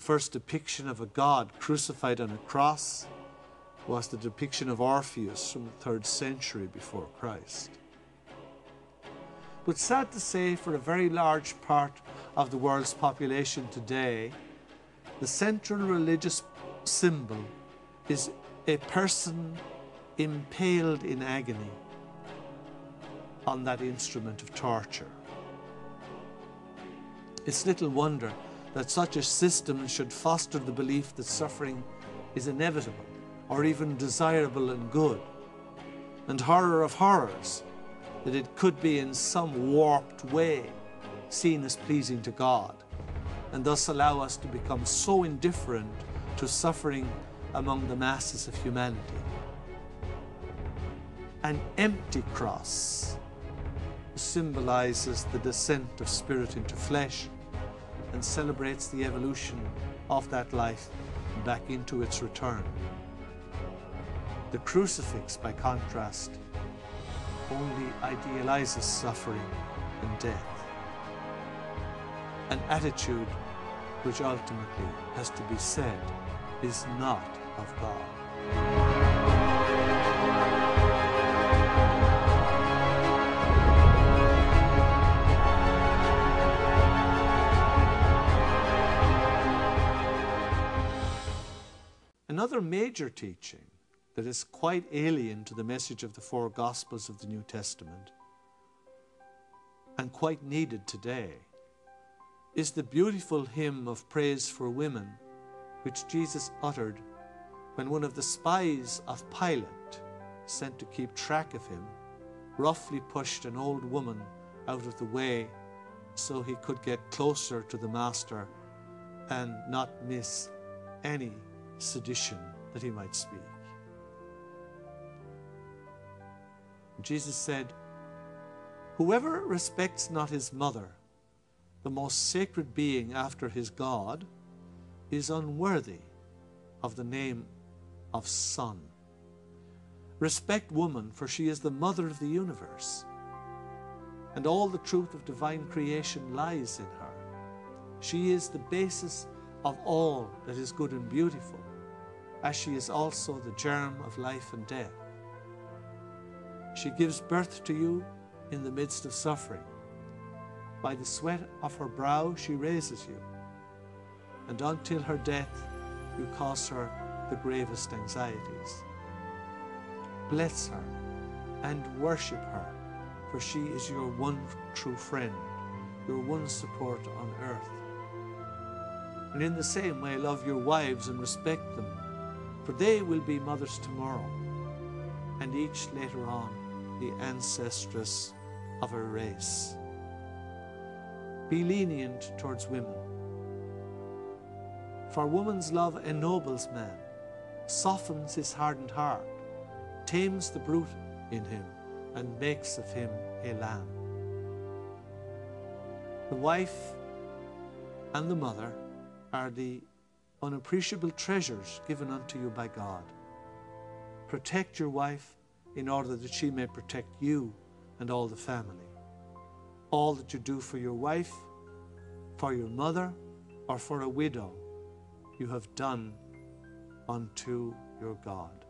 first depiction of a god crucified on a cross was the depiction of Orpheus from the 3rd century before Christ. But sad to say, for a very large part of the world's population today, the central religious symbol is a person impaled in agony on that instrument of torture. It's little wonder that such a system should foster the belief that suffering is inevitable or even desirable and good, and horror of horrors, that it could be in some warped way seen as pleasing to God, and thus allow us to become so indifferent to suffering among the masses of humanity. An empty cross symbolizes the descent of spirit into flesh and celebrates the evolution of that life back into its return. The crucifix, by contrast, only idealizes suffering and death, an attitude which ultimately has to be said is not of God. Another major teaching that is quite alien to the message of the 4 Gospels of the New Testament, and quite needed today, is the beautiful hymn of praise for women which Jesus uttered when one of the spies of Pilate, sent to keep track of him, roughly pushed an old woman out of the way so he could get closer to the master and not miss any sedition that he might speak. Jesus said, "Whoever respects not his mother, the most sacred being after his God, is unworthy of the name of son. Respect woman, for she is the mother of the universe, and all the truth of divine creation lies in her. She is the basis of all that is good and beautiful, as she is also the germ of life and death. She gives birth to you in the midst of suffering. By the sweat of her brow she raises you, and until her death you cause her the gravest anxieties. Bless her and worship her, for she is your one true friend, your one support on earth. And in the same way love your wives and respect them, for they will be mothers tomorrow, and each later on the ancestress of a race. Be lenient towards women, for woman's love ennobles man, softens his hardened heart, tames the brute in him, and makes of him a lamb. The wife and the mother are the unappreciable treasures given unto you by God. Protect your wife in order that she may protect you and all the family. All that you do for your wife, for your mother, or for a widow, you have done unto your God."